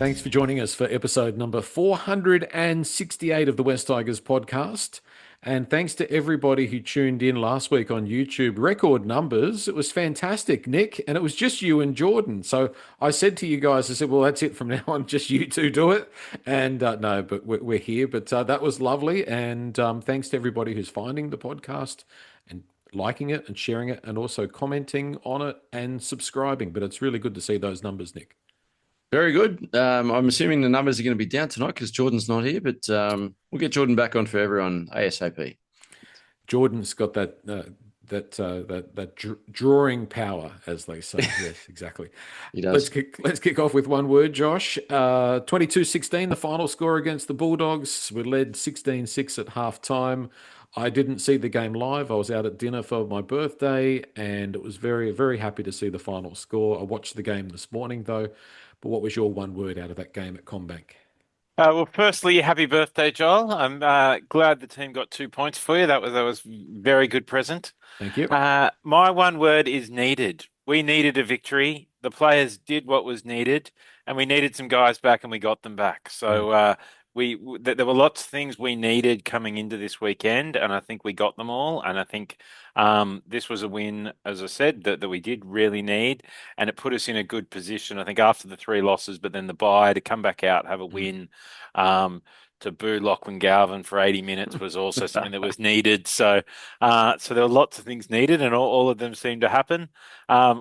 Thanks for joining us for episode number 468 of the West Tigers podcast. And thanks to everybody who tuned in last week on YouTube. Record numbers. It was fantastic, Nick. And it was just you and Jordan. So I said to you guys, I said, well, that's it from now on. Just you two do it. And no, but we're here. But that was lovely. And thanks to everybody who's finding the podcast and liking it and sharing it and also commenting on it and subscribing. But it's really good to see those numbers, Nick. Very good. I'm assuming the numbers are going to be down tonight because Jordan's not here, but we'll get Jordan back on for everyone ASAP. Jordan's got drawing power, as they say. Yes, exactly. He does. Let's kick off with one word, Josh. 22-16, the final score against the Bulldogs. We led 16-6 at half time. I didn't see the game live. I was out at dinner for my birthday, and it was very, very happy to see the final score. I watched the game this morning, though. But what was your one word out of that game at Combank? Well, firstly, happy birthday, Joel. I'm glad the team got 2 points for you. That was very good present. Thank you. My one word is needed. We needed a victory. The players did what was needed, and we needed some guys back, and we got them back. So there were lots of things we needed coming into this weekend, and I think we got them all. And I think this was a win, as I said, that we did really need, and it put us in a good position. I think after the 3 losses, but then the bye to come back out, have a win, to boo Lachlan Galvin for 80 minutes was also something that was needed. So there were lots of things needed, and all of them seemed to happen.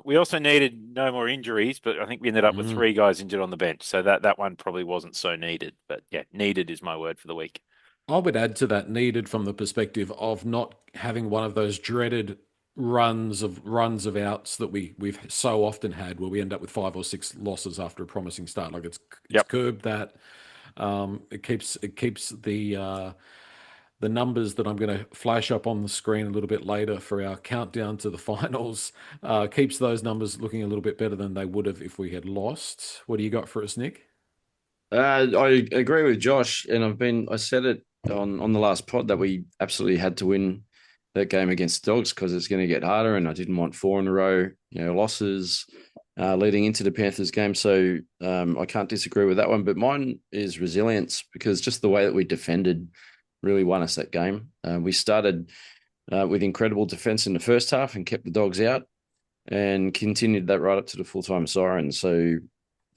We also needed no more injuries, but I think we ended up with 3 guys injured on the bench. So that one probably wasn't so needed. But yeah, needed is my word for the week. I would add to that needed from the perspective of not having one of those dreaded runs of outs that we've so often had, where we end up with 5 or 6 losses after a promising start. Like it's curbed that. It keeps the numbers that I'm going to flash up on the screen a little bit later for our countdown to the finals. Keeps those numbers looking a little bit better than they would have if we had lost. What do you got for us, Nick? I agree with Josh, and I said it on the last pod that we absolutely had to win that game against Dogs because it's going to get harder, and I didn't want 4 in a row, losses leading into the Panthers game. So I can't disagree with that one. But mine is resilience, because just the way that we defended really won us that game. We started with incredible defense in the first half and kept the Dogs out, and continued that right up to the full-time siren. So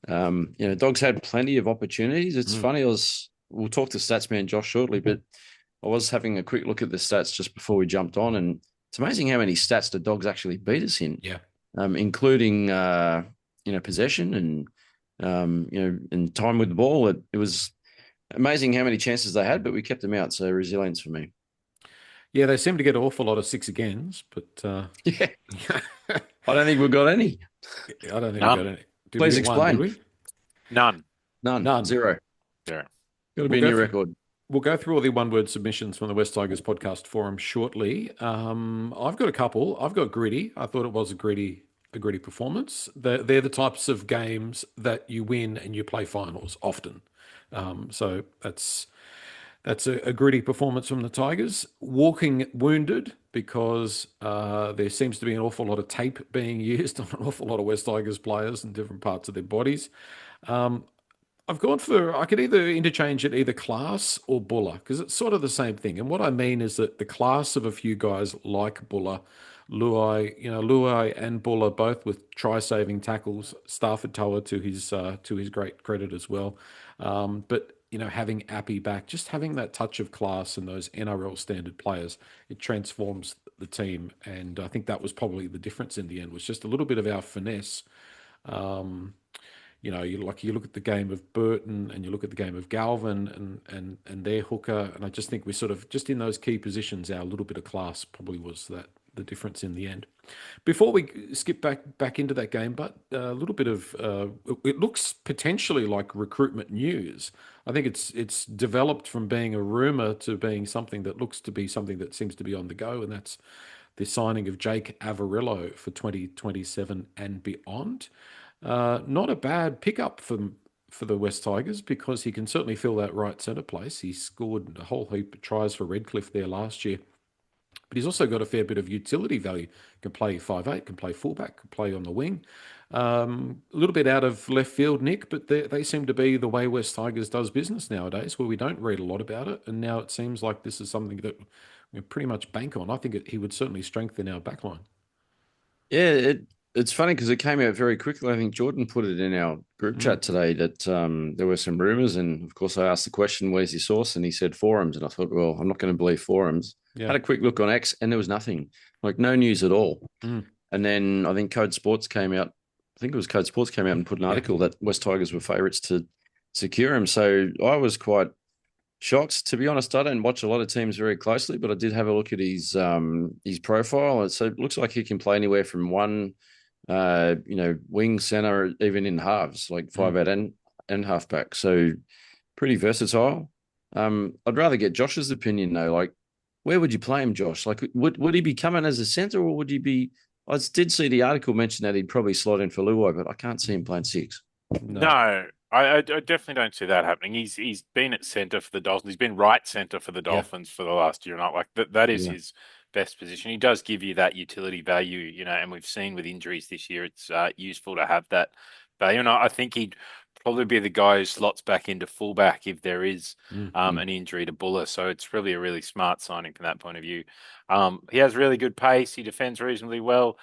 Dogs had plenty of opportunities. It's funny. We'll talk to stats man Josh shortly, but I was having a quick look at the stats just before we jumped on, and it's amazing how many stats the Dogs actually beat us in. Yeah. Including possession and and time with the ball. It was amazing how many chances they had, but we kept them out. So resilience for me. Yeah, they seem to get an awful lot of 6 agains, but yeah, I don't think we've got any. I don't think we've got any. Please explain. One, None. Zero. Got to be a new record. We'll go through all the one-word submissions from the West Tigers podcast forum shortly. I've got a couple. I've got gritty. I thought it was a gritty performance. They're the types of games that you win and you play finals often. So that's a gritty performance from the Tigers. Walking wounded, because there seems to be an awful lot of tape being used on an awful lot of West Tigers players in different parts of their bodies. I've gone for, I could either interchange it either class or Buller, because it's sort of the same thing. And what I mean is that the class of a few guys like Buller, Luai and Buller, both with try-saving tackles. Stafford Toa to his great credit as well. But having Appy back, just having that touch of class and those NRL standard players, it transforms the team. And I think that was probably the difference in the end, was just a little bit of our finesse. You look at the game of Burton and you look at the game of Galvin and their hooker, and I just think we sort of just in those key positions, our little bit of class probably was the difference in the end. Before we skip back into that game, but a little bit of it looks potentially like recruitment news. I think it's developed from being a rumor to being something that looks to be something that seems to be on the go, and that's the signing of Jake Averillo for 2027 and beyond. Not a bad pickup for the West Tigers, because he can certainly fill that right centre place. He scored a whole heap of tries for Redcliffe there last year. But he's also got a fair bit of utility value. Can play 5'8", can play fullback, can play on the wing. A little bit out of left field, Nick, but they seem to be the way West Tigers does business nowadays, where we don't read a lot about it. And now it seems like this is something that we pretty much bank on. I think he would certainly strengthen our backline. Yeah, it's funny because it came out very quickly. I think Jordan put it in our group Mm, chat today that there were some rumors, and of course I asked the question, "Where's your source?" And he said forums, and I thought, well, I'm not going to believe forums. yeah. Had a quick look on X, and there was nothing, like no news at all. Mm, And then I think Code Sports came out. I think it was Code Sports came out and put an yeah. article that West Tigers were favourites to secure him. So I was quite shocked. To be honest, I don't watch a lot of teams very closely, but I did have a look at his profile. And so it looks like he can play anywhere from one, wing center, even in halves, like Mm. 5 out and halfback. So pretty versatile. I'd rather get Josh's opinion though. Like, where would you play him, Josh? Like, would he be coming as a center, or would he be? I did see the article mention that he'd probably slot in for Luai, but I can't see him playing six. No. No, I definitely don't see that happening. He's been at centre for the Dolphins. He's been right centre for the Yeah. Dolphins for the last year and a half. Like that is Yeah. his best position. He does give you that utility value, and we've seen with injuries this year, it's useful to have that value. And I think he'd probably be the guy who slots back into fullback if there is Mm. an injury to Buller. So it's really a really smart signing from that point of view. He has really good pace. He defends reasonably well.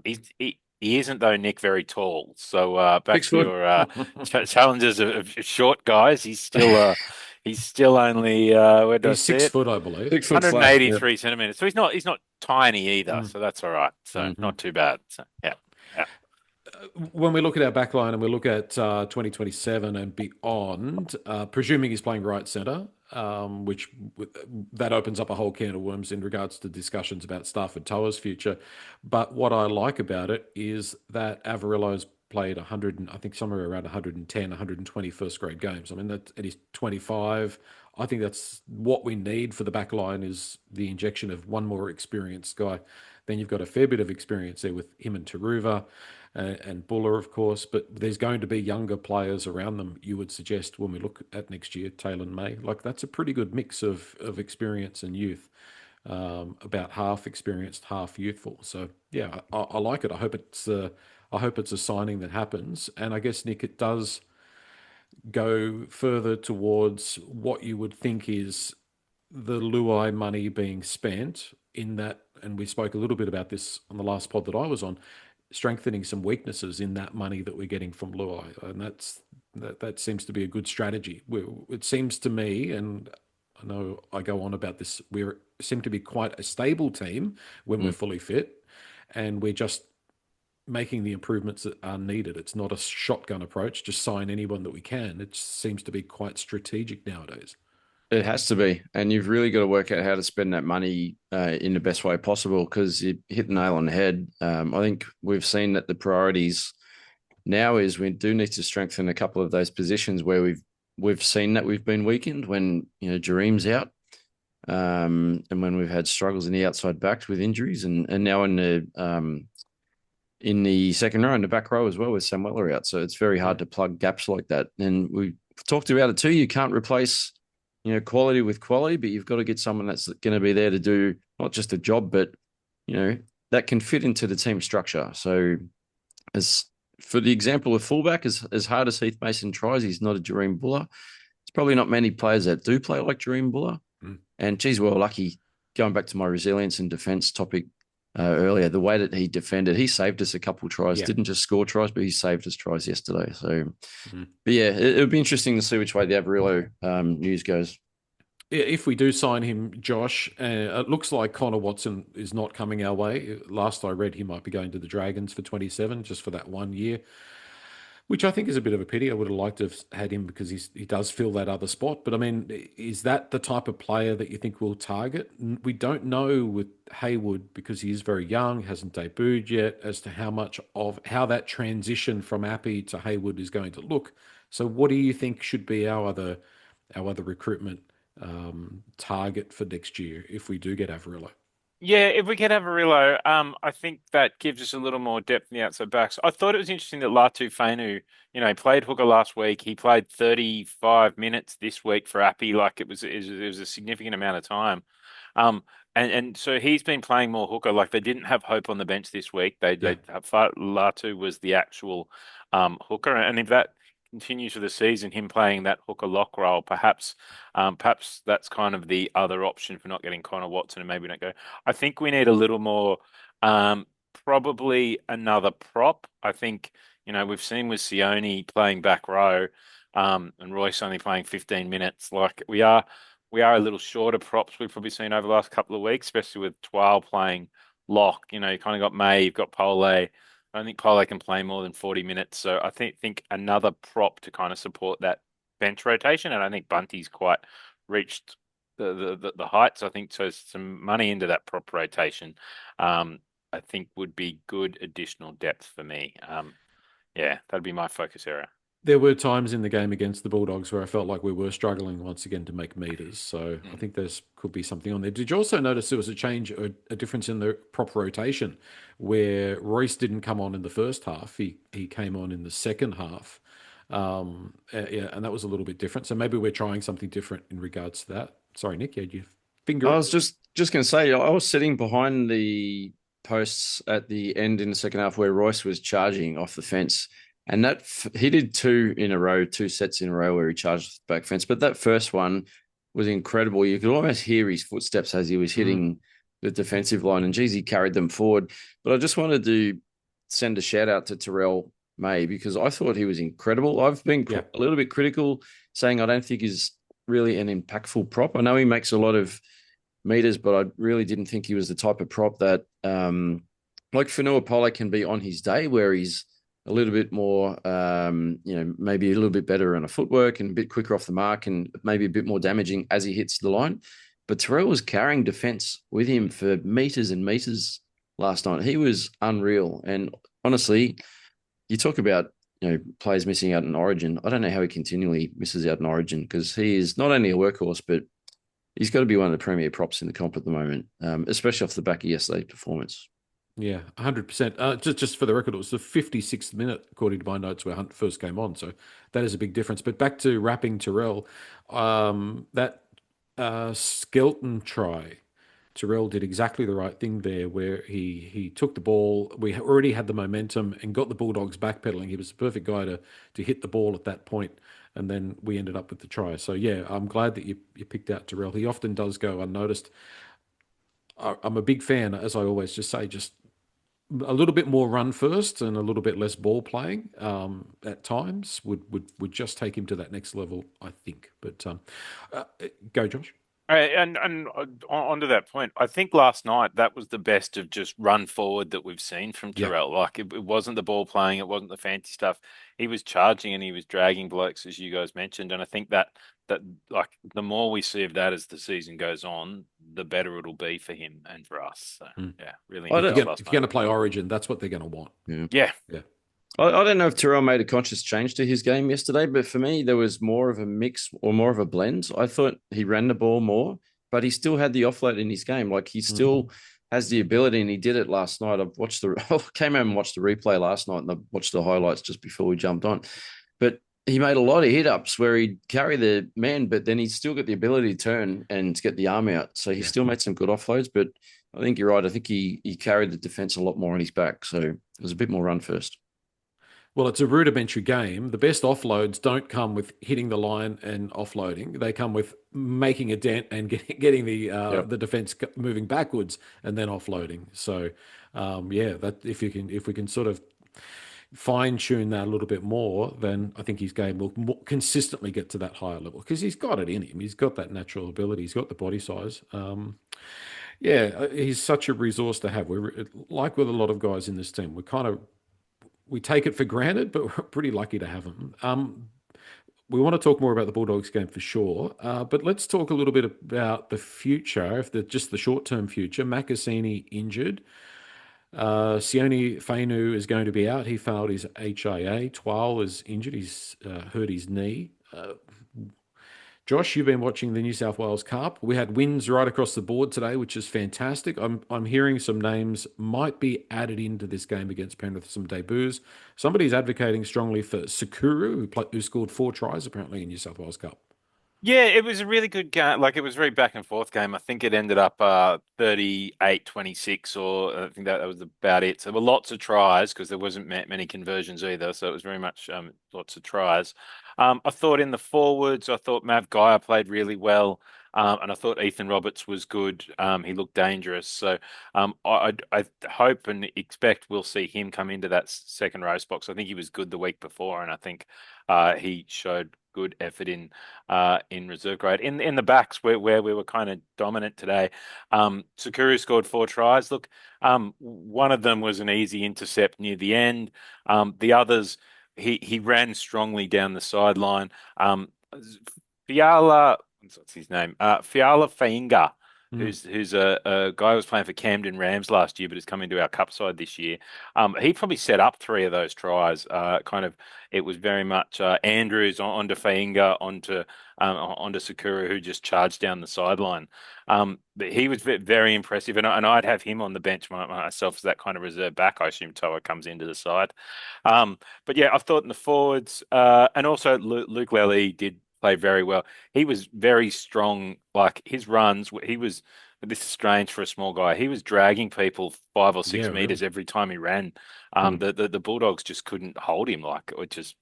He isn't though, Nick, very tall. So back 6 to foot. your challenges of short guys. He's still only where did I He's see 6 it? foot, I believe. 6 foot flat. Yeah. 183 centimeters. So he's not tiny either. Mm. So that's all right. So Mm-hmm. not too bad. So yeah. Yeah. When we look at our backline and we look at 2027 and beyond, presuming he's playing right centre, which that opens up a whole can of worms in regards to discussions about Stafford Toa's future. But what I like about it is that Averillo's played 100, I think somewhere around 110, 120 first grade games. I mean, that and he's 25. I think that's what we need for the back line is the injection of one more experienced guy. Then you've got a fair bit of experience there with him and Taruva and Buller, of course, but there's going to be younger players around them, you would suggest, when we look at next year, Taylor and May. Like, that's a pretty good mix of experience and youth, about half experienced, half youthful. So, yeah, I like it. I hope it's a signing that happens. And I guess, Nick, it does go further towards what you would think is the Luai money being spent in that, and we spoke a little bit about this on the last pod that I was on, strengthening some weaknesses in that money that we're getting from Luai, and that seems to be a good strategy. It seems to me, and I know I go on about this, we seem to be quite a stable team when we're Mm. fully fit, and we're just making the improvements that are needed. It's not a shotgun approach, just sign anyone that we can. It seems to be quite strategic nowadays. It has to be, and you've really got to work out how to spend that money in the best way possible because you hit the nail on the head. I think we've seen that the priorities now is we do need to strengthen a couple of those positions where we've seen that we've been weakened when Jareem's out, and when we've had struggles in the outside backs with injuries, and now in the second row in the back row as well with Sam Weller out. So it's very hard to plug gaps like that. And we talked about it too. You can't replace quality with quality, but you've got to get someone that's going to be there to do not just a job, but that can fit into the team structure. So, as for the example of fullback, as hard as Heath Mason tries, he's not a Jareem Buller. There's probably not many players that do play like Jareem Buller. Mm. And geez, well, lucky. Going back to my resilience and defense topic earlier, the way that he defended, he saved us a couple of tries. Yeah. Didn't just score tries, but he saved us tries yesterday. So, Mm. but yeah, it'll be interesting to see which way the Averillo news goes. If we do sign him, Josh, it looks like Connor Watson is not coming our way. Last I read, he might be going to the Dragons for 27, just for that 1 year, which I think is a bit of a pity. I would have liked to have had him because he does fill that other spot. But I mean, is that the type of player that you think we'll target? We don't know with Haywood because he is very young, hasn't debuted yet, as to how that transition from Appy to Haywood is going to look. So, what do you think should be our other recruitment target for next year if we do get Averillo? Yeah, if we could have Arillo, I think that gives us a little more depth in the outside backs. I thought it was interesting that Latu Fainu, played hooker last week. He played 35 minutes this week for Appy, like it was a significant amount of time. And so he's been playing more hooker. Like they didn't have Hope on the bench this week. Yeah. They thought Latu was the actual hooker, and if that continues for the season, him playing that hooker lock role, perhaps that's kind of the other option for not getting Connor Watson and maybe not go. I think we need a little more, um, probably another prop. I think, we've seen with Sione playing back row, and Royce only playing 15 minutes. Like we are a little short of props we've probably seen over the last couple of weeks, especially with Twal playing lock. You kind of got May, you've got Pole. I don't think Pole can play more than 40 minutes. So I think another prop to kind of support that bench rotation. And I think Bunty's quite reached the heights. I think so. Some money into that prop rotation, I think would be good additional depth for me. Yeah, that'd be my focus area. There were times in the game against the Bulldogs where I felt like we were struggling once again to make meters. So I Mm. think there's could be something on there. Did you also notice there was a change, a difference in the prop rotation, where Royce didn't come on in the first half? He came on in the second half. Yeah, and that was a little bit different. So maybe we're trying something different in regards to that. Sorry, Nick, you had your finger I up. was just going to say, I was sitting behind the posts at the end in the second half where Royce was charging off the fence, and he did two sets in a row where he charged the back fence. But that first one was incredible. You could almost hear his footsteps as he was Mm, hitting the defensive line, and geez, he carried them forward. But I just wanted to send a shout out to Terrell May because I thought he was incredible. I've been yeah. a little bit critical, saying I don't think he's really an impactful prop. I know he makes a lot of meters, but I really didn't think he was the type of prop that, like Fanua Pollak can be on his day, where he's a little bit more, maybe a little bit better on a footwork and a bit quicker off the mark and maybe a bit more damaging as he hits the line. But Terrell was carrying defense with him for meters and meters last night. He was unreal. And honestly, you talk about players missing out in Origin. I don't know how he continually misses out in Origin because he is not only a workhorse, but he's got to be one of the premier props in the comp at the moment, especially off the back of yesterday's performance. Yeah, 100%. Just for the record, it was the 56th minute, according to my notes, where Hunt first came on. So that is a big difference. But back to wrapping Terrell, that Skelton try, Terrell did exactly the right thing there, where he took the ball. We already had the momentum and got the Bulldogs backpedaling. He was the perfect guy to hit the ball at that point, and then we ended up with the try. So yeah, I'm glad that you picked out Terrell. He often does go unnoticed. I'm a big fan, as I always just say, just a little bit more run first and a little bit less ball playing at times would just take him to that next level, I think. But uh, go, Josh. And on to that point, I think last night that was the best of just run forward that we've seen from Yeah. Terrell. Like it wasn't the ball playing, it wasn't the fancy stuff. He was charging and he was dragging blokes, as you guys mentioned. And I think that like the more we see of that as the season goes on, the better it'll be for him and for us. So Mm. yeah, really I If impressed you're last if night. you're going to play Origin, that's what they're going to want. Yeah. Yeah, Yeah. I don't know if Terrell made a conscious change to his game yesterday, but for me, there was more of a mix or more of a blend. I thought he ran the ball more, but he still had the offload in his game. Like he Mm. still has the ability, and he did it last night. I came home and watched the replay last night, and I watched the highlights just before we jumped on. But he made a lot of hit ups where he'd carry the man, but then he'd still got the ability to turn and to get the arm out. So he Yeah. still made some good offloads, but I think you're right. I think he carried the defense a lot more on his back. So it was a bit more run first. Well, it's a rudimentary game. The best offloads don't come with hitting the line and offloading. They come with making a dent and getting Yep. the defense moving backwards and then offloading. So, yeah, that if we can sort of fine tune that a little bit more, then I think his game will consistently get to that higher level because he's got it in him. He's got that natural ability. He's got the body size. Yeah, he's such a resource to have. We're like with a lot of guys in this team. We take it for granted, but we're pretty lucky to have him. We want to talk more about the Bulldogs game for sure, but let's talk a little bit about the future, if just the short-term future. Makasini injured. Sione Fainu is going to be out. He failed his HIA. Twal is injured. He's hurt his knee. Josh, you've been watching the New South Wales Cup. We had wins right across the board today, which is fantastic. I'm hearing some names might be added into this game against Penrith, some debuts. Somebody's advocating strongly for Sakura, who scored 4 tries apparently in New South Wales Cup. Yeah, it was a really good game. Like it was a very back and forth game. I think it ended up 38-26, or I think that was about it. So there were lots of tries because there wasn't many conversions either. So it was very much lots of tries. I thought in the forwards, I thought Mav Gaia played really well. And I thought Ethan Roberts was good. He looked dangerous. So I hope and expect we'll see him come into that second row spot. So I think he was good the week before, and I think he showed good effort in reserve grade. In the backs where we were kind of dominant today, Sakura scored 4 tries. Look, one of them was an easy intercept near the end. The others, he ran strongly down the sideline. Fiala, what's his name? Fiala Fainga. Mm. Who's a guy who was playing for Camden Rams last year, but has come into our cup side this year. He probably set up 3 of those tries. It was very much Andrews onto Fainga, onto Sakura, who just charged down the sideline. But he was very impressive, and I'd have him on the bench myself as that kind of reserve back. I assume Toa comes into the side. But yeah, I thought in the forwards, and also Luke Lely did play very well. He was very strong. Like his runs, this is strange for a small guy. He was dragging people 5 or 6 Yeah, meters really. every time he ran. Mm. The Bulldogs just couldn't hold him. Like, which is,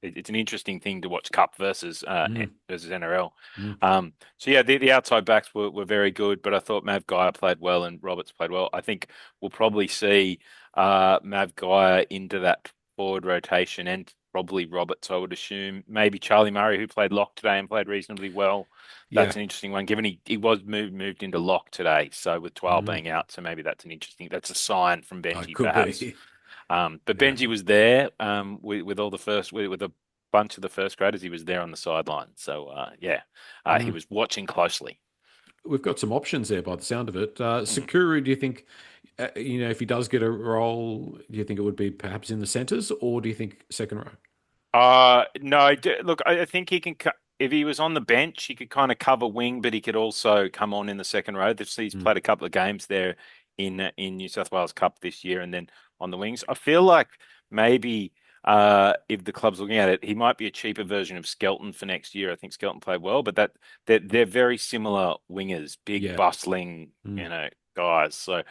it's an interesting thing to watch Cup Mm. versus NRL. Mm. So yeah, the outside backs were very good, but I thought Mav Gaia played well and Roberts played well. I think we'll probably see Mav Gaia into that forward rotation and probably Roberts, I would assume. Maybe Charlie Murray, who played lock today and played reasonably well. Yeah. That's an interesting one, given he was moved into lock today. So with 12 Mm. being out, so maybe that's a sign from It Benji, could perhaps. be. But Yeah. Benji was there with all the first with a bunch of the first graders. He was there on the sideline. So yeah, he Mm. was watching closely. We've got some options there by the sound of it. Mm. Sakura, do you think, if he does get a role, do you think it would be perhaps in the centres, or do you think second row? No, look, I think he can. If he was on the bench, he could kind of cover wing, but he could also come on in the second row. He's Mm. played a couple of games there in New South Wales Cup this year, and then on the wings. I feel like maybe if the club's looking at it, he might be a cheaper version of Skelton for next year. I think Skelton played well, but they're very similar wingers, big Yeah. bustling, Mm. guys. So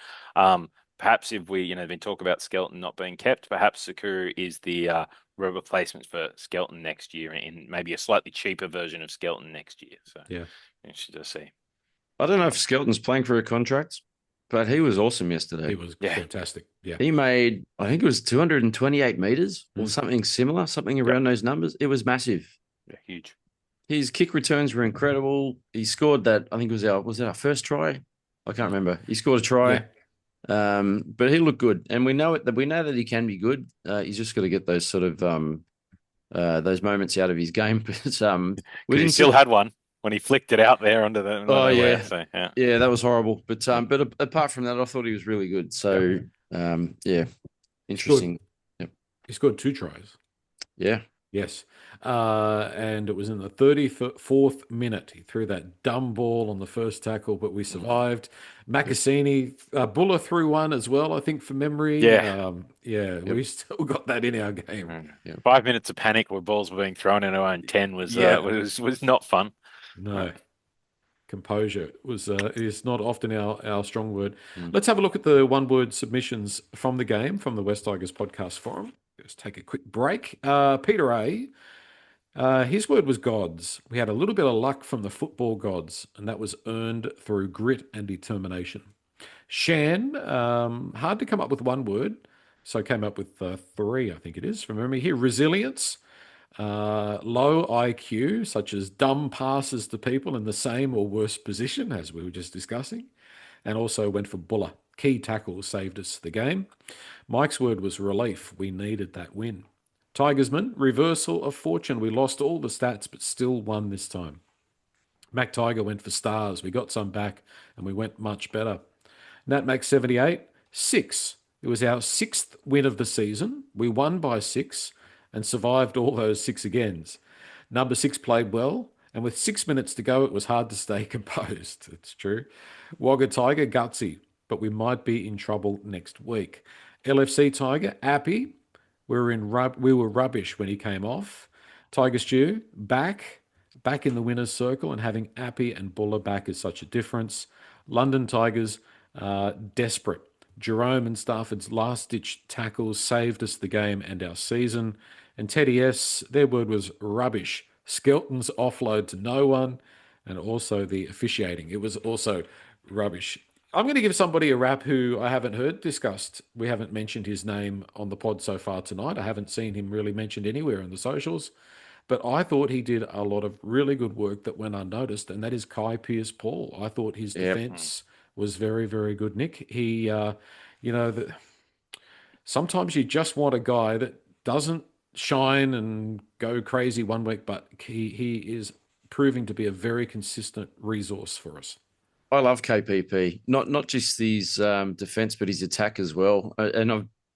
perhaps if we been talk about Skelton not being kept, perhaps Sakura is the replacements for Skelton next year in maybe a slightly cheaper version of Skelton next year. So Yeah. interesting to see. I don't know if Skelton's playing for a contract, but he was awesome He yesterday. was Yeah. fantastic. Yeah. He made, I think it was 228 meters or Mm. something similar, something Yep. around those numbers. It was massive. Yeah, huge. His kick returns were incredible. He scored that, I think was that our first try? I can't remember. He scored a try. Yeah. But he looked good. And we know that he can be good. He's just got to get those sort of those moments out of his game. But we Because he didn't still see. had one when he flicked it out there under the Oh nowhere. yeah, So yeah. yeah, that was horrible. But apart from that, I thought he was really good. So yeah, Scored, interesting. Yep. he scored 2 tries. Yeah. Yes. And it was in the 34th minute. He threw that dumb ball on the first tackle, but we survived. Macassini, Buller threw one as well, I think, from memory. Yeah. Yeah, Yep. we still got that in our game. Yeah. 5 minutes of panic where balls were being thrown in our own 10 Yeah. was not fun. No. Composure was it is not often our strong word. Mm. Let's have a look at the one word submissions from the game from the West Tigers podcast forum. Let's take a quick break. Peter A. His word was gods. We had a little bit of luck from the football gods, and that was earned through grit and determination. Shan, hard to come up with one word, so came up with 3, I think it is, from memory here. Resilience, low IQ, such as dumb passes to people in the same or worse position, as we were just discussing, and also went for Buller. Key tackles saved us the game. Mike's word was relief. We needed that win. Tigersman, reversal of fortune. We lost all the stats, but still won this time. Mac Tiger went for stars. We got some back, and we went much better. Nat Mac 78, 6. It was our 6th win of the season. We won by 6 and survived all those 6 agains. Number 6 played well, And with 6 minutes to go, it was hard to stay composed. It's true. Wagga Tiger, gutsy, but we might be in trouble next week. LFC Tiger, happy. We were rubbish when he came off. Tiger Stew, back in the winner's circle, and having Appy and Buller back is such a difference. London Tigers, desperate. Jerome and Stafford's last ditch tackles saved us the game and our season. And Teddy S, their word was rubbish. Skelton's offload to no one, and also the officiating. It was also rubbish. I'm going to give somebody a rap who I haven't heard discussed. We haven't mentioned his name on the pod so far tonight. I haven't seen him really mentioned anywhere in the socials. But I thought he did a lot of really good work that went unnoticed, and that is Kai Pierce-Paul. I thought his Yep. defense was very, very good, Nick. Sometimes you just want a guy that doesn't shine and go crazy one week, but he is proving to be a very consistent resource for us. I love KPP, not just his defense, but his attack as well.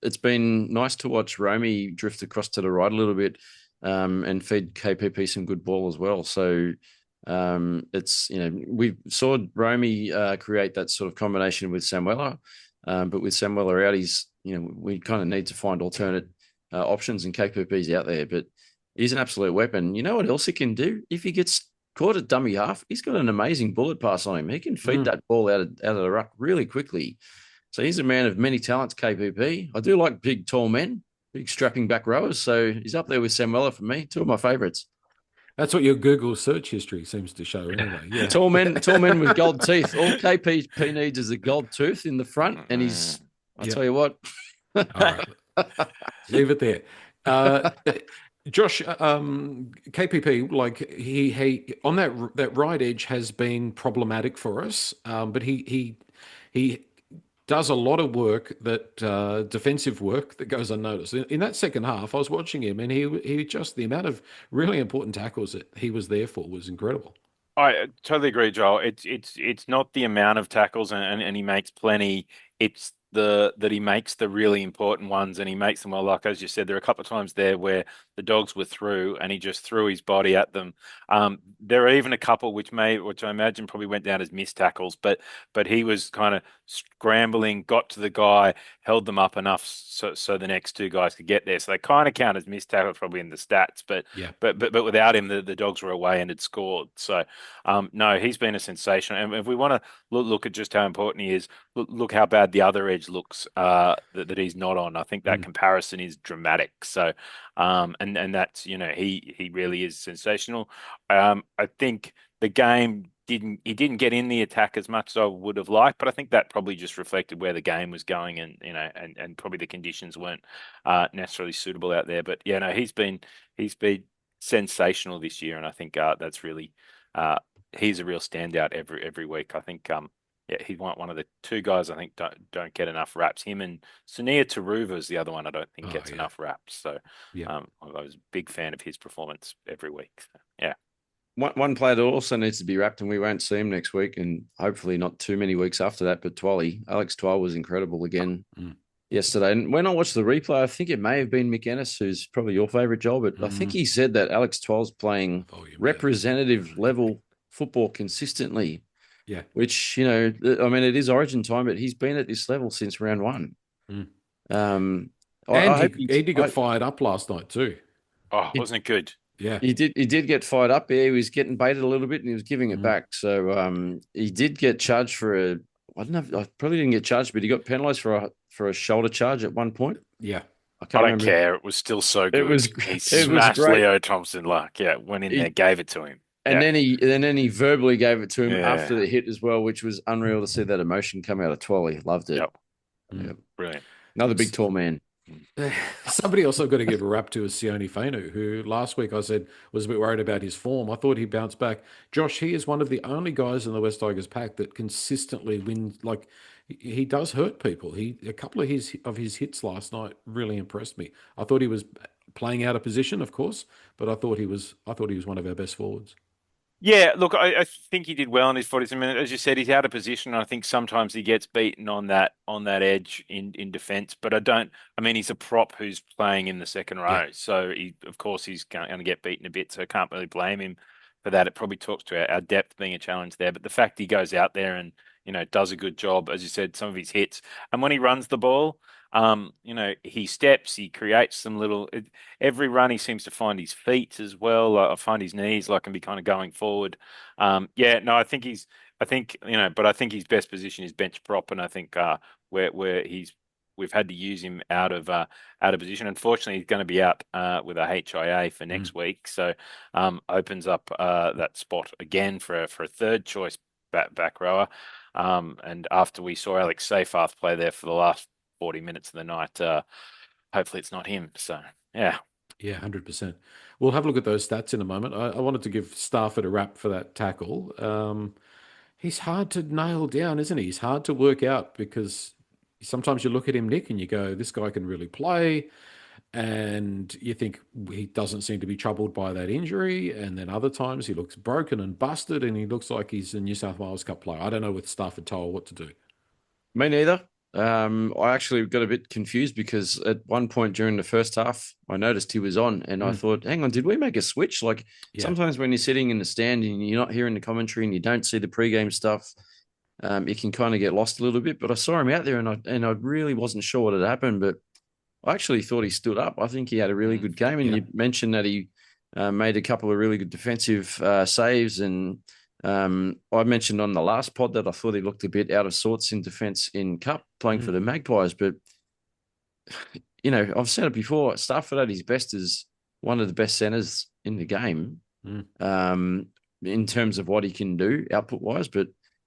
It's been nice to watch Romy drift across to the right a little bit and feed KPP some good ball as well. So we saw Romy create that sort of combination with Samuela, but with Samuela out, we kind of need to find alternate options, and KPP's out there, but he's an absolute weapon. You know what else he can do? If he gets caught at dummy half, he's got an amazing bullet pass on him. He can feed that ball out of the ruck really quickly. So he's a man of many talents, KPP. I do like big, tall men, big strapping back rowers. So he's up there with Samuela for me. Two of my favourites. That's what your Google search history seems to show anyway. Yeah. Tall men with gold teeth. All KPP needs is a gold tooth in the front, and I'll tell you what. All right. Leave it there. Josh, KPP, like he on that right edge has been problematic for us, but he does a lot of work defensive work that goes unnoticed. In that second half, I was watching him, and he just the amount of really important tackles that he was there for was incredible. I totally agree, Joel. It's not the amount of tackles, and he makes plenty. It's that he makes the really important ones, and he makes them well. Like as you said, there are a couple of times there where the Dogs were through, and he just threw his body at them. There are even a couple which I imagine probably went down as missed tackles, but he was kind of scrambling, got to the guy, held them up enough so the next two guys could get there. So they kind of count as missed tackles probably in the stats, but Yeah. but without him, the Dogs were away and had scored. So no, he's been a sensation. And if we want to look at just how important he is, look how bad the other edge looks that he's not on. I think that comparison is dramatic. So, and that's he really is sensational. I think the game didn't get in the attack as much as I would have liked, but I think that probably just reflected where the game was going, and and probably the conditions weren't necessarily suitable out there. But yeah, no, he's been sensational this year, and I think that's really he's a real standout every week. I think he's one of the two guys I think don't get enough raps. Him and Sunia Taruva is the other one I don't think gets enough raps. So I was a big fan of his performance every week. So, yeah. One player that also needs to be wrapped, and we won't see him next week, and hopefully not too many weeks after that, but Alex Twal was incredible again yesterday. And when I watched the replay, I think it may have been Mick Ennis, who's probably your favourite, Joel, but I think he said that Alex Twal's playing representative level football consistently. Yeah. Which, it is Origin time, but he's been at this level since round one. He got fired up last night too. Oh, wasn't it good? Yeah. He did get fired up there. He was getting baited a little bit and he was giving it back. So he did get charged for I probably didn't get charged, but he got penalised for a shoulder charge at one point. Yeah. I don't care. It was still so good. He smashed Leo Thompson went in there, gave it to him. And then he verbally gave it to him after the hit as well, which was unreal to see that emotion come out of Twally. Loved it. Yep. Brilliant. Another big tall man. Somebody also got to give a rap to is Sione Fainu, who last week I said was a bit worried about his form. I thought he bounced back. Josh, he is one of the only guys in the West Tigers pack that consistently wins. Like he does hurt people. A couple of his hits last night really impressed me. I thought he was playing out of position, of course, but I thought he was one of our best forwards. Yeah, look, I think he did well in his 40s minutes. As you said, he's out of position. I think sometimes he gets beaten on that edge in defence. But he's a prop who's playing in the second row. So of course he's going to get beaten a bit. So I can't really blame him for that. It probably talks to our depth being a challenge there. But the fact he goes out there and, does a good job, as you said, some of his hits. And when he runs the ball, he steps, he creates some every run he seems to find his feet as well. I find his knees like can be kind of going forward. Yeah, no, but I think his best position is bench prop, and I think where we've had to use him out of position. Unfortunately, he's going to be out with a HIA for next week, so opens up that spot again for a third choice back rower. And after we saw Alex Seyfarth play there for the last 40 minutes of the night, hopefully it's not him. So yeah. Yeah, 100%. We'll have a look at those stats in a moment. I wanted to give Stafford a rap for that tackle. He's hard to nail down, isn't he? He's hard to work out because sometimes you look at him, Nick, and you go, this guy can really play. And you think he doesn't seem to be troubled by that injury. And then other times he looks broken and busted and he looks like he's a New South Wales Cup player. I don't know with Stafford Toll what to do. Me neither. I actually got a bit confused because at one point during the first half, I noticed he was on and I thought, hang on, did we make a switch? Like sometimes when you're sitting in the stand and you're not hearing the commentary and you don't see the pregame stuff, you can kind of get lost a little bit. But I saw him out there and I really wasn't sure what had happened, but I actually thought he stood up. I think he had a really good game. And you mentioned that he made a couple of really good defensive saves. And I mentioned on the last pod that I thought he looked a bit out of sorts in defence in Cup playing for the Magpies. But, I've said it before, Stafford at his best is one of the best centres in the game in terms of what he can do output-wise. But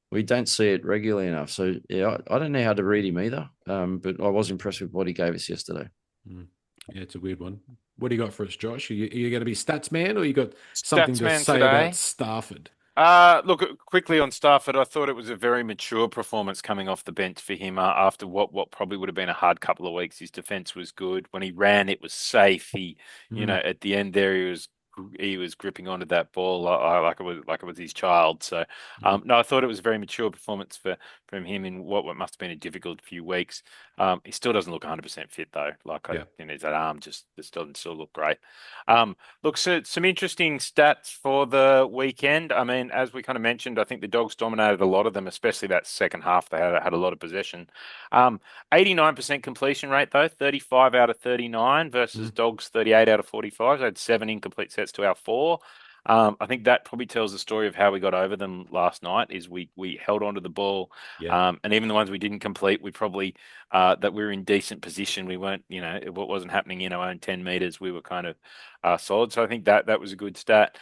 we don't see it regularly enough. So, yeah, I don't know how to read him either, but I was impressed with what he gave us yesterday. Yeah, it's a weird one. What do you got for us, Josh? Are you going to be stats man or you got something to say today about Stafford? Look, quickly on Stafford, I thought it was a very mature performance coming off the bench for him after what probably would have been a hard couple of weeks. His defense was good. When he ran, it was safe. At the end there, he was gripping onto that ball like it was his child. So, no, I thought it was a very mature performance from him in what must have been a difficult few weeks. He still doesn't look 100% fit though. His that arm just doesn't still look great. Look, so some interesting stats for the weekend. I mean, as we kind of mentioned, I think the Dogs dominated a lot of them, especially that second half. They had a lot of possession. 89% completion rate though, 35 out of 39 versus Dogs 38 out of 45. They had 7 incomplete sets to our 4. I think that probably tells the story of how we got over them last night. Is we held onto the ball, and even the ones we didn't complete, we probably that we were in decent position. We weren't, it wasn't happening in our own 10 meters. We were kind of solid. So I think that was a good stat.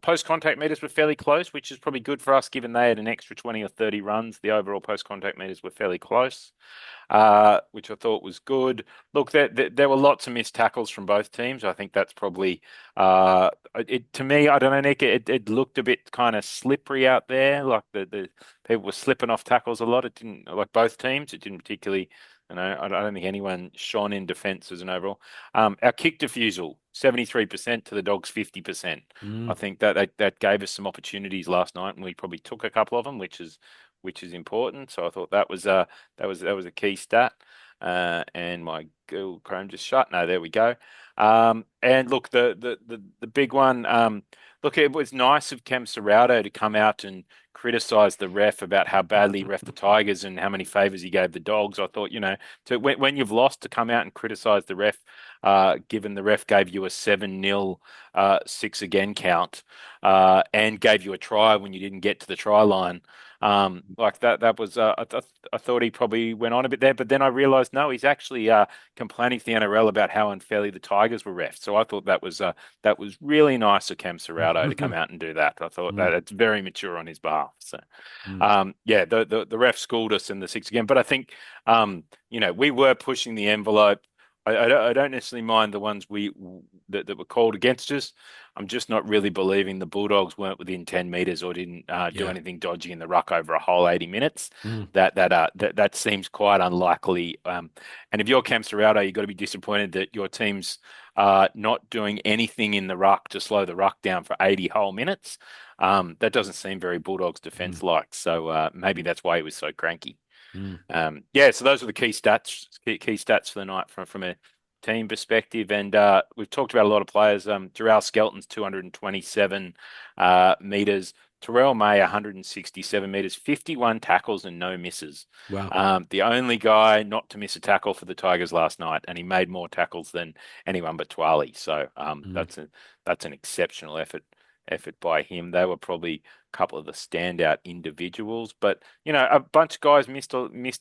Post contact meters were fairly close, which is probably good for us, given they had an extra 20 or 30 runs. The overall post contact meters were fairly close. Which I thought was good. Look, there were lots of missed tackles from both teams. I think that's probably to me. I don't know, Nick. It looked a bit kind of slippery out there. Like the people were slipping off tackles a lot. It didn't like both teams. It didn't particularly. I don't think anyone shone in defence as an overall. Our kick defusal 73% to the Dogs 50%. I think that gave us some opportunities last night, and we probably took a couple of them, which is important. So I thought that was a key stat. And my Google Chrome just shut. No, there we go. And look, the big one. Look, it was nice of Cam Serrado to come out and criticise the ref about how badly he ref the Tigers and how many favours he gave the Dogs. I thought, when you've lost, to come out and criticise the ref, given the ref gave you a 7-0 6 again count, and gave you a try when you didn't get to the try line. Like that was I thought he probably went on a bit there, but then I realised no, he's actually complaining to the NRL about how unfairly the Tigers were refed. So I thought that was really nice of Cam Serrado to come out and do that. I thought that it's very mature on his behalf. So the ref schooled us in the 6 again, but I think we were pushing the envelope. I don't necessarily mind the ones that were called against us. I'm just not really believing the Bulldogs weren't within 10 meters or didn't do anything dodgy in the ruck over a whole 80 minutes. That seems quite unlikely. And if you're Cam Serrado, you've got to be disappointed that your team's not doing anything in the ruck to slow the ruck down for 80 whole minutes. That doesn't seem very Bulldogs defense like. So maybe that's why he was so cranky. So those are the key stats for the night from team perspective. And we've talked about a lot of players. Jarrell Skelton's 227 meters. Terrell May, 167 meters, 51 tackles and no misses. Wow. The only guy not to miss a tackle for the Tigers last night, and he made more tackles than anyone but Twali. So that's an exceptional effort by him. They were probably a couple of the standout individuals, but a bunch of guys missed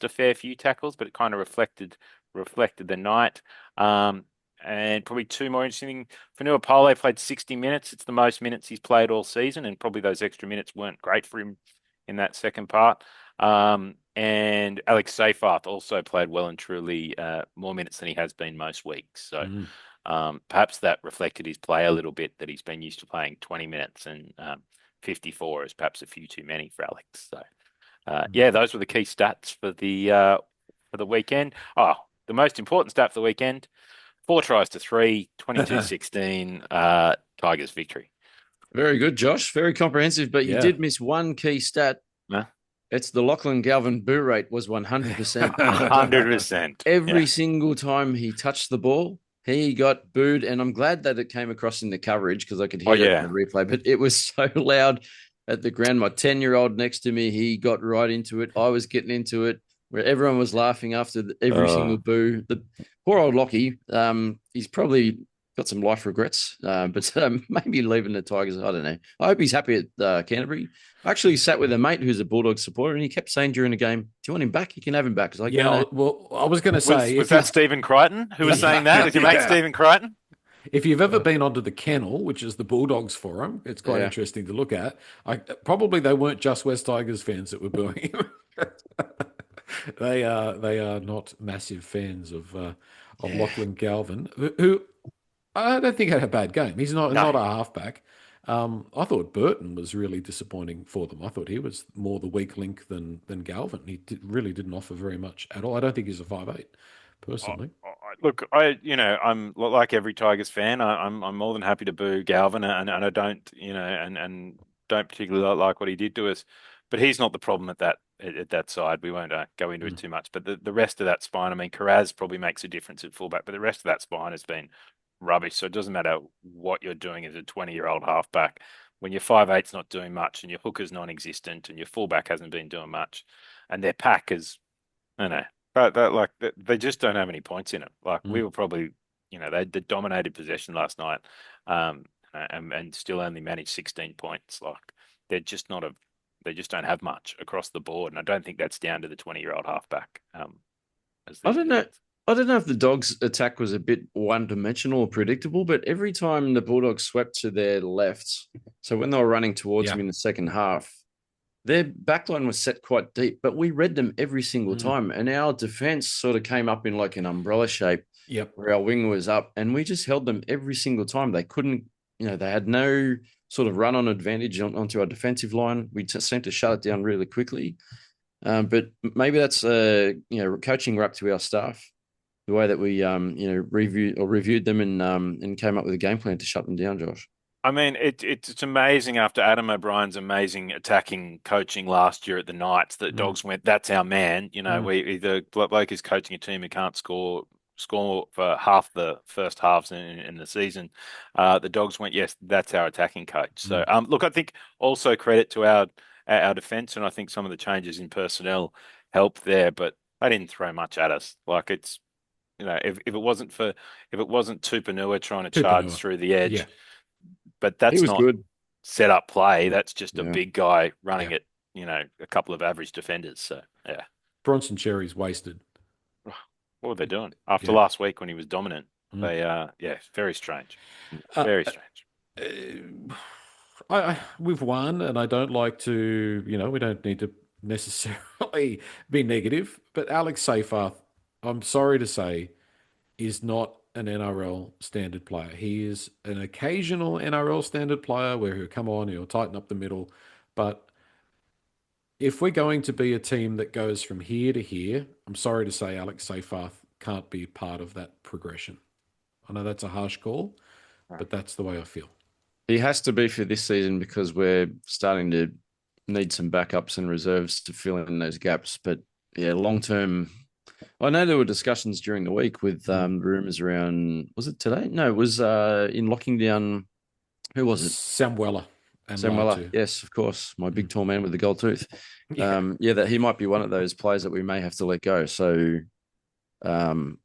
a fair few tackles, but it kind of reflected the night. And probably two more interesting. Fanua Pole played 60 minutes. It's the most minutes he's played all season, and probably those extra minutes weren't great for him in that second part. And Alex Seyfarth also played well and truly more minutes than he has been most weeks. So perhaps that reflected his play a little bit, that he's been used to playing 20 minutes, and 54 is perhaps a few too many for Alex. So yeah, those were the key stats for the weekend. Oh, the most important stat for the weekend: 4 tries to 3, 22-16, Tigers victory. Very good, Josh. Very comprehensive, but you did miss one key stat. Huh? It's the Lachlan Galvin boo rate was 100%. 100%. Every single time he touched the ball, he got booed. And I'm glad that it came across in the coverage, because I could hear it in the replay. But it was so loud at the ground. My 10-year-old next to me, he got right into it. I was getting into it, where everyone was laughing after every single boo. The poor old Lockie, he's probably got some life regrets, but maybe leaving the Tigers. I don't know. I hope he's happy at Canterbury. I actually sat with a mate who's a Bulldogs supporter, and he kept saying during the game, "Do you want him back? You can have him back." Like, well, I was going to say, was that Stephen Crichton who was saying that? Was your mate Stephen Crichton? If you've ever been onto the Kennel, which is the Bulldogs forum, it's quite interesting to look at. Probably they weren't just West Tigers fans that were booing him. They are not massive fans of Lachlan Galvin, who I don't think had a bad game. He's not a halfback. I thought Burton was really disappointing for them. I thought he was more the weak link than Galvin. He really didn't offer very much at all. I don't think he's a 5'8", personally. Look, I'm like every Tigers fan. I'm more than happy to boo Galvin, and I don't, and don't particularly like what he did to us. But he's not the problem at that side. We won't go into it too much. But the rest of that spine, I mean, Carraz probably makes a difference at fullback, but the rest of that spine has been rubbish. So it doesn't matter what you're doing as a 20-year-old halfback. When your 5'8's not doing much, and your hooker's non-existent, and your fullback hasn't been doing much, and their pack is, I don't know, they just don't have any points in it. Like we were probably, they dominated possession last night, and still only managed 16 points. Like they're just not they just don't have much across the board, and I don't think that's down to the 20-year-old halfback. I don't know. I don't know if the Dogs' attack was a bit one-dimensional or predictable, but every time the Bulldogs swept to their left, so when they were running towards them in the second half, their backline was set quite deep, but we read them every single time, and our defense sort of came up in like an umbrella shape where our wing was up, and we just held them every single time. They couldn't, they had no sort of run-on advantage onto our defensive line. We seemed to shut it down really quickly, but maybe that's, coaching we're up to our staff, the way that we, reviewed them and came up with a game plan to shut them down, Josh. I mean, it's amazing after Adam O'Brien's amazing attacking coaching last year at the Knights that Dogs went, that's our man. The bloke is coaching a team who can't score for half the first halves in the season. The Dogs went, yes, that's our attacking coach. So, look, I think also credit to our defense, and I think some of the changes in personnel helped there, but they didn't throw much at us. Like it's, if it wasn't Tupanua trying to charge through the edge. Yeah. But that's not good. Set up play. That's just a big guy running at, a couple of average defenders. So, yeah. Bronson Cherry's wasted. What were they doing? After last week when he was dominant, they, very strange. Very strange. We've won, and I don't like to, we don't need to necessarily be negative, but Alex Seyfarth, I'm sorry to say, is not an NRL standard player. He is an occasional NRL standard player where he'll come on, he'll tighten up the middle. But if we're going to be a team that goes from here to here, I'm sorry to say Alex Seyfarth can't be part of that progression. I know that's a harsh call, but that's the way I feel. He has to be for this season because we're starting to need some backups and reserves to fill in those gaps. But yeah, long term, I know there were discussions during the week with rumors around. Was it today? No, it was in locking down. Who was it? Samwella and Samuela. Latu. Yes, of course, my big Mm. tall man with the gold tooth. Yeah. Yeah, that he might be one of those players that we may have to let go. So, um,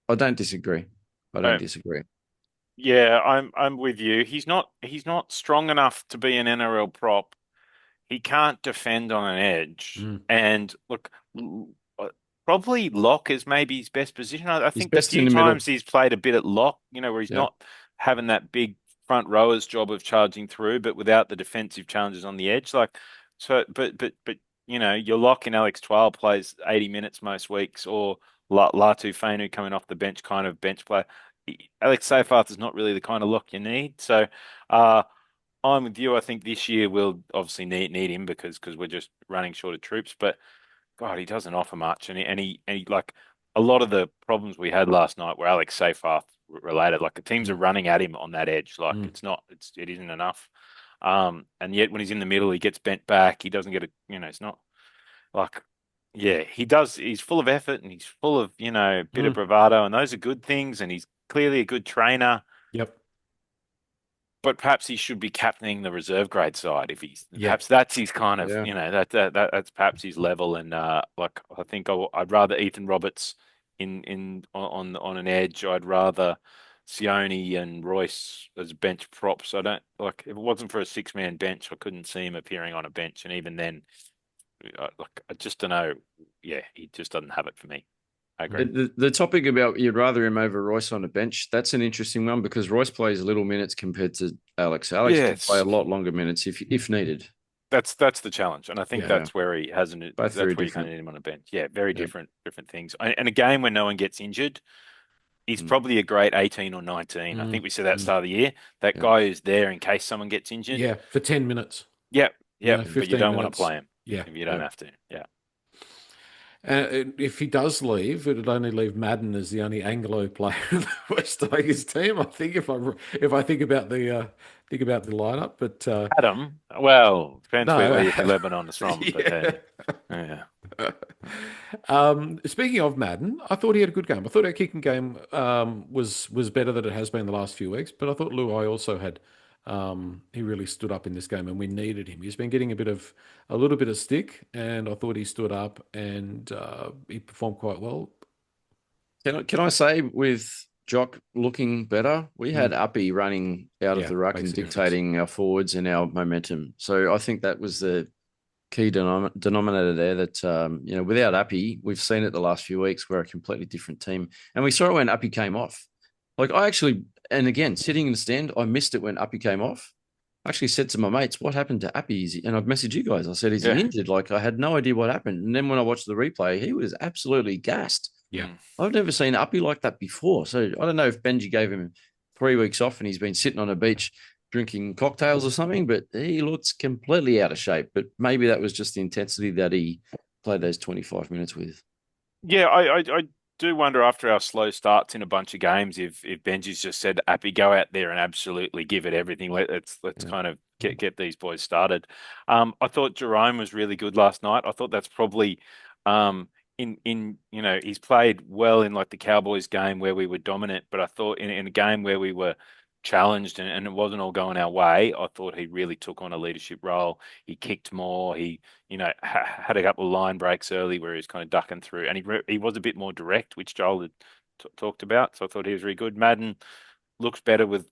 I don't disagree. I don't Uh, disagree. yeah, I'm with you. He's not strong enough to be an NRL prop. He can't defend on an edge. Mm. And look, probably lock is maybe his best position. I He's think the best in few the middle. times he's played a bit at lock, where he's Yeah. not having that big front rower's job of charging through, but without the defensive challenges on the edge. Your lock in Alex Twal plays 80 minutes most weeks, or Latu Fainu coming off the bench, kind of bench player. Alex Seyfarth is not really the kind of lock you need. So, uh, I'm with you. I think this year we'll obviously need him because we're just running short of troops. But God, he doesn't offer much, and he like a lot of the problems we had last night were Alex Seyfarth related. Like the teams are Mm. running at him on that edge. Like Mm. it isn't enough. And yet when he's in the middle, he gets bent back. He doesn't get it's not like, yeah, he does. He's full of effort and he's full of a bit of Mm. bravado, and those are good things. And he's clearly a good trainer. Yep. But perhaps he should be captaining the reserve grade side if he's Yeah. perhaps that's his kind of Yeah. that's perhaps his level. And like I think I'd rather Ethan Roberts on an edge. I'd rather Sione and Royce as bench props. I don't like if it wasn't for a six-man bench, I couldn't see him appearing on a bench. And even then, I just don't know. Yeah, he just doesn't have it for me. I agree. The topic about you'd rather him over Royce on a bench, that's an interesting one because Royce plays little minutes compared to Alex. Alex can play Yes, a lot longer minutes if needed. that's the challenge, and I think Yeah. Yeah, that's where he hasn't. both very That's where you kind different. of need him on a bench. Yeah, very Yeah. different things. And a game where no one gets injured, he's Mm. probably a great 18 or 19. I Mm. think we said that Mm. start of the year. That Yeah. guy is there in case someone gets injured. Yeah. For 10 minutes, Yep, yep. But you 15 don't want to minutes. play him Yeah. if you don't Yeah. have to. Yeah. If he does leave, it'd only leave Madden as the only Anglo player in the West Tigers team. I think if I think about the lineup, but Adam, well, depends where no, you think Lebanon is from, but yeah. yeah. Speaking of Madden, I thought he had a good game. I thought our kicking game was better than it has been the last few weeks. But I thought Luai also had he really stood up in this game, and we needed him. He's been getting a little bit of stick, and I thought he stood up and he performed quite well. Can I say with Jock looking better, we had Mm, Uppy running out of yeah, the ruck makes and a difference. dictating our forwards and our momentum. So I think that was the key denominator there. That without Uppy, we've seen it the last few weeks. We're a completely different team, and we saw it when Uppy came off. Like I actually, and again, sitting in the stand, I missed it when Uppy came off. I actually said to my mates, "What happened to Appy?" And I've messaged you guys. I said, "Is he Yeah. injured?" Like I had no idea what happened. And then when I watched the replay, he was absolutely gassed. Yeah. Mm. I've never seen Uppy like that before. So I don't know if Benji gave him 3 weeks off and he's been sitting on a beach drinking cocktails or something, but he looks completely out of shape. But maybe that was just the intensity that he played those 25 minutes with. Yeah, I do wonder after our slow starts in a bunch of games if Benji's just said, Appy, go out there and absolutely give it everything. Let's Yeah. kind of get these boys started. I thought Jerome was really good last night. I thought that's probably in he's played well in like the Cowboys game where we were dominant, but I thought in a game where we were challenged and it wasn't all going our way, I thought he really took on a leadership role. He kicked more. He had a couple of line breaks early where he was kind of ducking through, and he was a bit more direct, which Joel had talked about. So I thought he was really good. Madden looks better with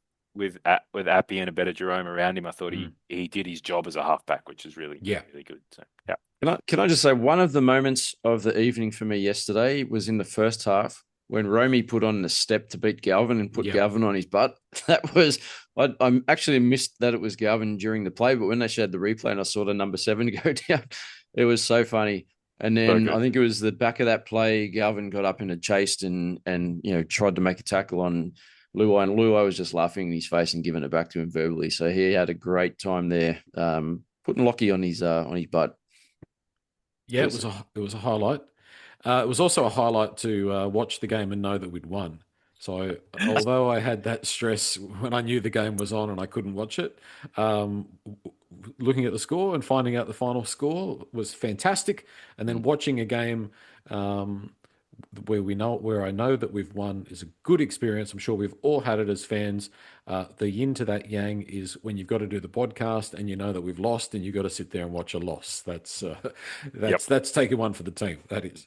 Appy and a better Jerome around him. I thought Mm, he did his job as a halfback, which is yeah. really good. So yeah, Can I just say one of the moments of the evening for me yesterday was in the first half when Romy put on the step to beat Galvin and put Yeah. Galvin on his butt. That was I actually missed that it was Galvin during the play, but when they showed the replay and I saw the number 7 go down, it was so funny. And so then I good. think it was the back of that play, Galvin got up and had chased and tried to make a tackle on Luai, and Luai was just laughing in his face and giving it back to him verbally. So he had a great time there, putting Lockie on his butt. Yeah, it was a highlight. It was also a highlight to watch the game and know that we'd won. So although I had that stress when I knew the game was on and I couldn't watch it, um, looking at the score and finding out the final score was fantastic. And then watching a game um, where I know that we've won is a good experience. I'm sure we've all had it as fans. The yin to that yang is when you've got to do the podcast and you know that we've lost and you've got to sit there and watch a loss. That's Yep. that's taking one for the team. That is.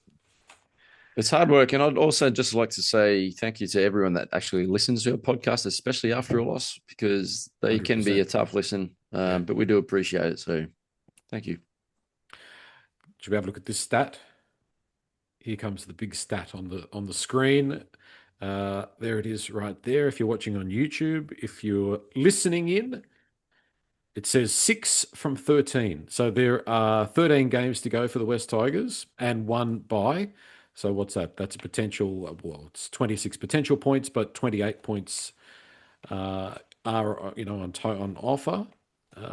It's hard work. And I'd also just like to say thank you to everyone that actually listens to our podcast, especially after a loss, because they can be a 100%. tough listen. Yeah. But we do appreciate it. So thank you. Should we have a look at this stat? Here comes the big stat on the screen. There it is right there. If you're watching on YouTube, if you're listening in, it says 6 from 13. So there are 13 games to go for the West Tigers and one bye. So what's that? That's a potential, well, it's 26 potential points, but 28 points are on offer.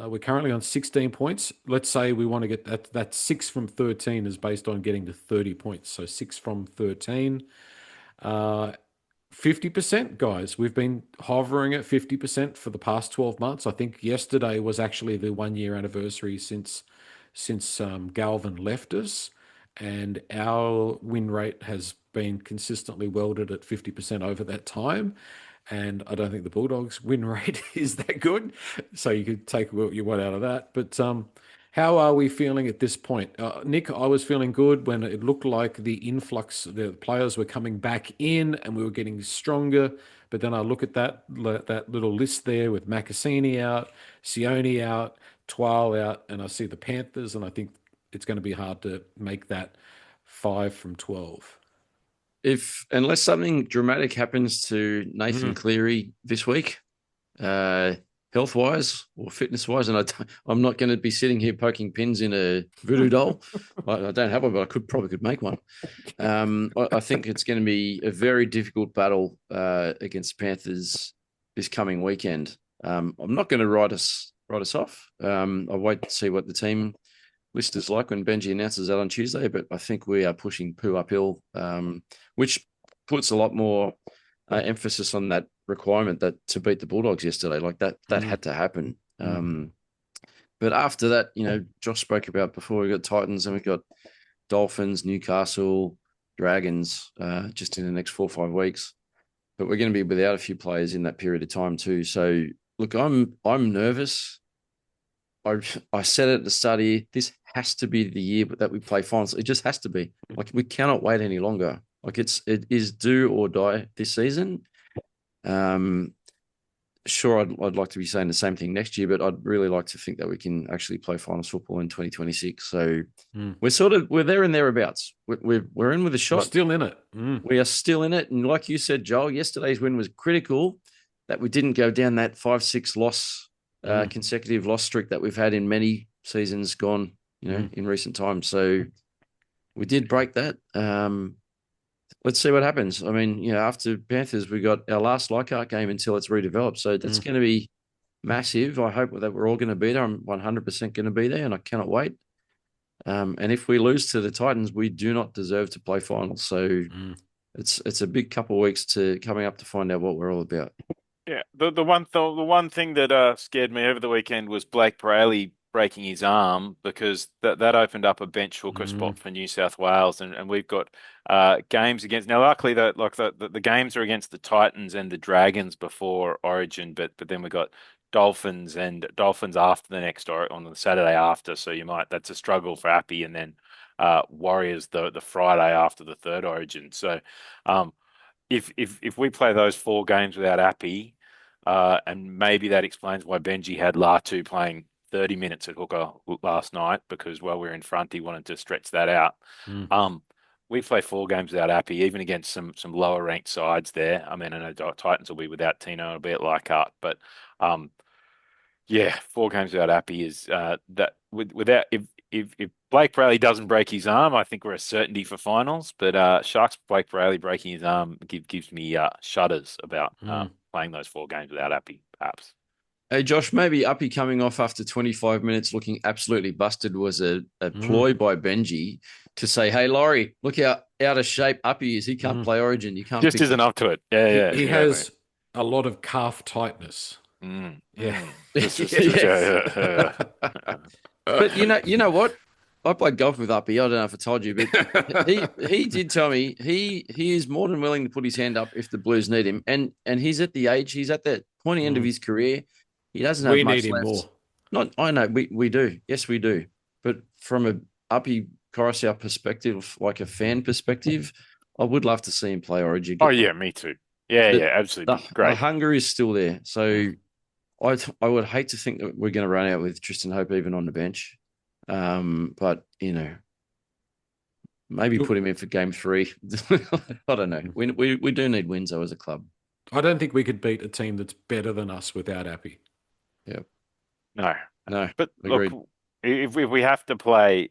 We're currently on 16 points. Let's say we want to get that 6 from 13 is based on getting to 30 points. So 6 from 13. 50%, guys. We've been hovering at 50% for the past 12 months. I think yesterday was actually the 1 year anniversary since Galvin left us, and our win rate has been consistently welded at 50% over that time. And I don't think the Bulldogs' win rate is that good. So you could take what you want out of that. But how are we feeling at this point? Nick, I was feeling good when it looked like the influx, the players were coming back in and we were getting stronger. But then I look at that little list there with Macassini out, Sione out, Twal out, and I see the Panthers, and I think it's going to be hard to make that 5 from 12. Unless something dramatic happens to Nathan Cleary this week, health wise or fitness wise, and I'm not going to be sitting here poking pins in a voodoo doll. I don't have one, but I probably could make one. I think it's going to be a very difficult battle against Panthers this coming weekend. I'm not going to write us off. I'll wait to see what the team list is like when Benji announces that on Tuesday, but I think we are pushing Pooh uphill, which puts a lot more emphasis on that requirement that to beat the Bulldogs yesterday. Like that had to happen. But after that, Josh spoke about before, we got Titans and we got Dolphins, Newcastle, Dragons, just in the next 4 or 5 weeks. But we're going to be without a few players in that period of time too. So look, I'm nervous. I said at the start here, this has to be the year that we play finals. It just has to be. Like, we cannot wait any longer. Like, it is do or die this season. Sure, I'd like to be saying the same thing next year, but I'd really like to think that we can actually play finals football in 2026. So we're there and thereabouts. We're in with a shot. We're still in it. We are still in it. And like you said, Joel, yesterday's win was critical that we didn't go down that 5-6 loss consecutive loss streak that we've had in many seasons gone, in recent times. So we did break that. Let's see what happens. I mean, after Panthers, we got our last Leichhardt game until it's redeveloped. So that's going to be massive. I hope that we're all going to be there. I'm 100% going to be there, and I cannot wait. And if we lose to the Titans, we do not deserve to play finals. So it's a big couple of weeks coming up to find out what we're all about. Yeah, the one thing that scared me over the weekend was Blake Brayley breaking his arm, because that opened up a bench hooker spot for New South Wales, and we've got games against, now luckily the games are against the Titans and the Dragons before Origin, but then we got Dolphins after the next on the Saturday after, so that's a struggle for Appy, and then Warriors the Friday after the third Origin. So if we play those 4 games without Appy, and maybe that explains why Benji had Latu playing 30 minutes at hooker last night, because while we were in front, he wanted to stretch that out. We play 4 games without Appy, even against some lower ranked sides there. I mean, I know Titans will be without Tino, it'll be at Leichhardt, but 4 games without Appy is that without if Blake Brayley doesn't break his arm, I think we're a certainty for finals. But Sharks Blake Brayley breaking his arm gives me shudders about playing those 4 games without Appy, perhaps. Hey, Josh, maybe Uppy coming off after 25 minutes looking absolutely busted was a ploy by Benji to say, hey, Laurie, look how out of shape Uppy is. He can't play Origin. You can't just isn't up to it. Yeah. He has a lot of calf tightness. Yeah. Yeah. But you know what? I played golf with Uppy. I don't know if I told you, but he did tell me he is more than willing to put his hand up if the Blues need him. And he's at the age, he's at the pointy end of Mm. his career. He doesn't have We need much him left. more. Not I know we do. Yes, we do. But from a Uppy Coruscant perspective, like a fan perspective, I would love to see him play Origin. Oh yeah, me too. Yeah, The, yeah, absolutely. the Great. hunger is still there. So Mm. I would hate to think that we're going to run out with Tristan Hope even on the bench. But maybe Look, put him in for game 3. I don't know. We do need wins though as a club. I don't think we could beat a team that's better than us without Appy. Yeah. No, No. but Agreed. look, if we have to play,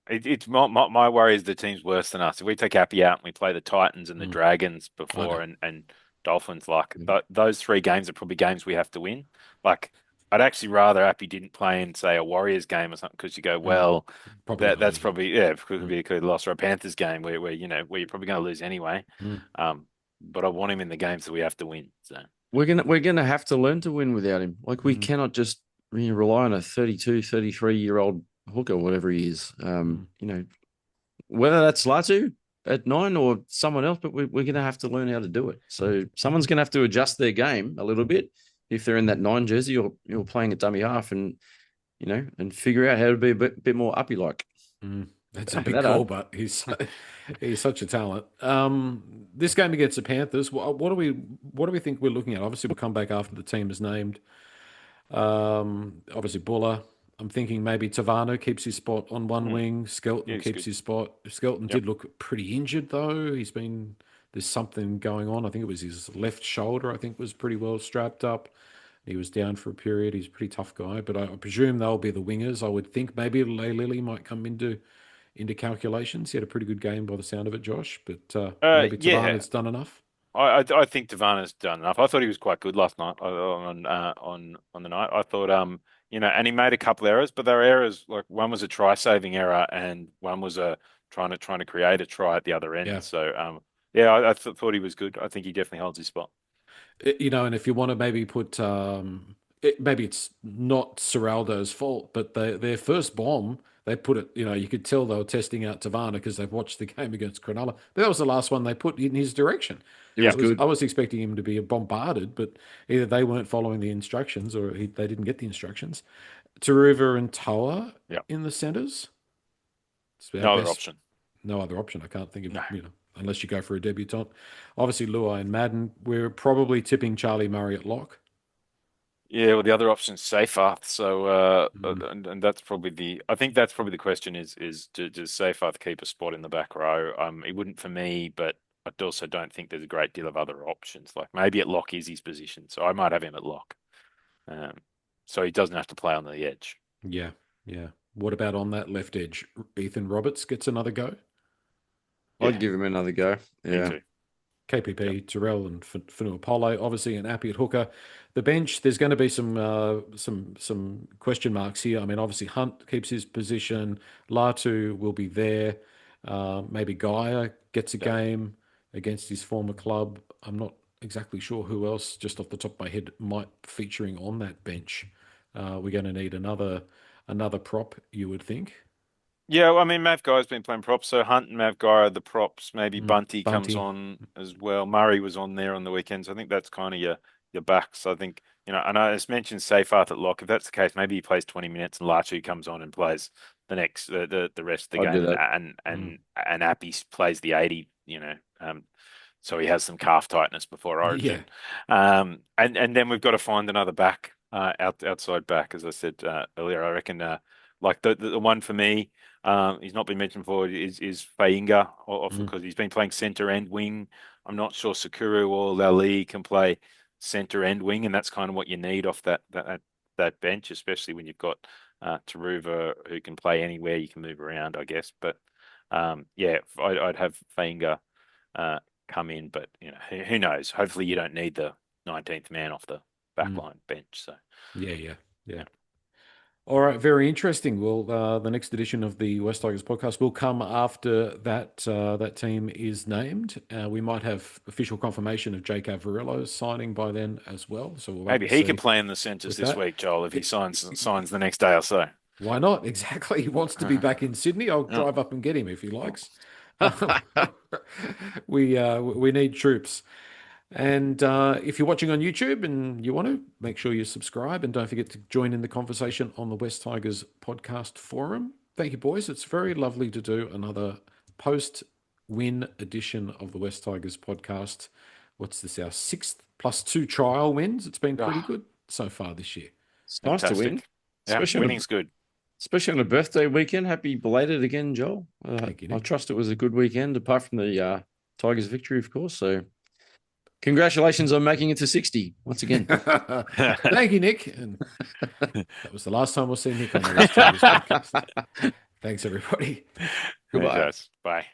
it's my worry is the team's worse than us. If we take Appy out and we play the Titans and the Mm. Dragons I know. before and Dolphins, like those 3 games are probably games we have to win. Like I'd actually rather Appy didn't play in say a Warriors game or something because you go, Mm. well, Probably going to that's lose it. probably it could Mm. be a good loss, or a Panthers game where you're probably going to lose anyway. Mm. But I want him in the games that we have to win. So We're gonna have to learn to win without him. Like we Mm. cannot just rely on a 32, 33-year-old hooker, whatever he is. Mm. Whether that's Latu at 9 or someone else, but we're going to have to learn how to do it. So someone's going to have to adjust their game a little bit if they're in that 9 jersey or you're playing at dummy half and figure out how to be a bit more uppy like. Mm. That's a big That call, hard. but he's such a talent. This game against the Panthers, what do we think we're looking at? Obviously, we'll come back after the team is named. Obviously Buller. I'm thinking maybe Tavano keeps his spot on one wing. yeah, Skelton it's keeps good. his spot. Skelton Yep. did look pretty injured though. There's something going on. I think it was his left shoulder. I think was pretty well strapped up. He was down for a period. He's a pretty tough guy, but I presume they'll be the wingers. I would think maybe Lay Lily might come into calculations. He had a pretty good game by the sound of it, Josh. But maybe Yeah, Tavana's done enough. I think Tavana's done enough. I thought he was quite good last night on the night. I thought and he made a couple errors, but there were errors like one was a try saving error and one was a trying to create a try at the other end. Yeah. So yeah, I thought he was good. I think he definitely holds his spot. And if you want to maybe put, maybe it's not Seraldo's fault, but their first bomb, they put it, you could tell they were testing out Tavana because they've watched the game against Cronulla. That was the last one they put in his direction. It Yeah. was good. I was expecting him to be bombarded, but either they weren't following the instructions or they didn't get the instructions. Taruva and Toa Yeah. in the centres. It's our No other best. option. No other option. I can't think of, No. unless you go for a debutant. Obviously, Luai and Madden. We're probably tipping Charlie Murray at lock. Yeah, well, the other option's Seyfarth. So, Mm. and that's probably I think that's probably the question does Seyfarth keep a spot in the back row? He wouldn't for me, but I also don't think there's a great deal of other options. Like maybe at lock is his position, so I might have him at lock. Um, so he doesn't have to play on the edge. Yeah, yeah. What about on that left edge? Ethan Roberts gets another go. I'd Yeah, give him another go. me Yeah. too. Yep. KPP, Terrell, and Fanu Apollo, obviously, and Appy at hooker. The bench, there's going to be some question marks here. I mean, obviously, Hunt keeps his position. Latu will be there. Maybe Gaia gets a Yeah. game against his former club. I'm not exactly sure who else, just off the top of my head, might featuring on that bench. We're going to need another prop, you would think. Yeah, well, I mean, Mav Guy's been playing props, so Hunt and Mav Guy are the props. Maybe Mm, Bunty comes Bunty. on as well. Murray was on there on the weekends. I think that's kind of your backs. I think, and I just mentioned Seyfarth at lock. If that's the case, maybe he plays 20 minutes and Larcher comes on and plays the rest of the I'd do game, that. Mm. and Appy plays the 80. So he has some calf tightness before Yeah. Origin. And then we've got to find another back, outside back, as I said earlier. I reckon, like the one for me. He's not been mentioned before. Is Fainga, often Mm. because he's been playing centre and wing. I'm not sure Sakuru or Lally can play centre and wing, and that's kind of what you need off that bench, especially when you've got Taruva who can play anywhere. You can move around, I guess. But yeah, I'd have Fainga come in, but who knows? Hopefully, you don't need the 19th man off the Mm. backline bench. So Yeah, yeah, yeah. All right, very interesting. Well, the next edition of the West Tigers podcast will come after that team is named. We might have official confirmation of Jake Averillo signing by then as well. So we'll wait Maybe and he can see play in the centres with this that. week, Joel, if he signs the next day or so. Why not? Exactly. He wants to be back in Sydney. I'll Yeah. drive up and get him if he likes. We need troops. And if you're watching on YouTube and you want to, make sure you subscribe and don't forget to join in the conversation on the West Tigers podcast forum. Thank you, boys. It's very lovely to do another post-win edition of the West Tigers podcast. What's this, our 6th +2 trial wins? It's been pretty good so far this year. It's nice to win. Yeah, winning's good. Especially on a birthday weekend. Happy belated again, Joel. Thank you, Nick. I trust it was a good weekend, apart from the Tigers' victory, of course. So congratulations on making it to 60 once again. Thank you, Nick. And that was the last time we'll see Nick on the West Tigers podcast. Thanks, everybody. Goodbye. Bye.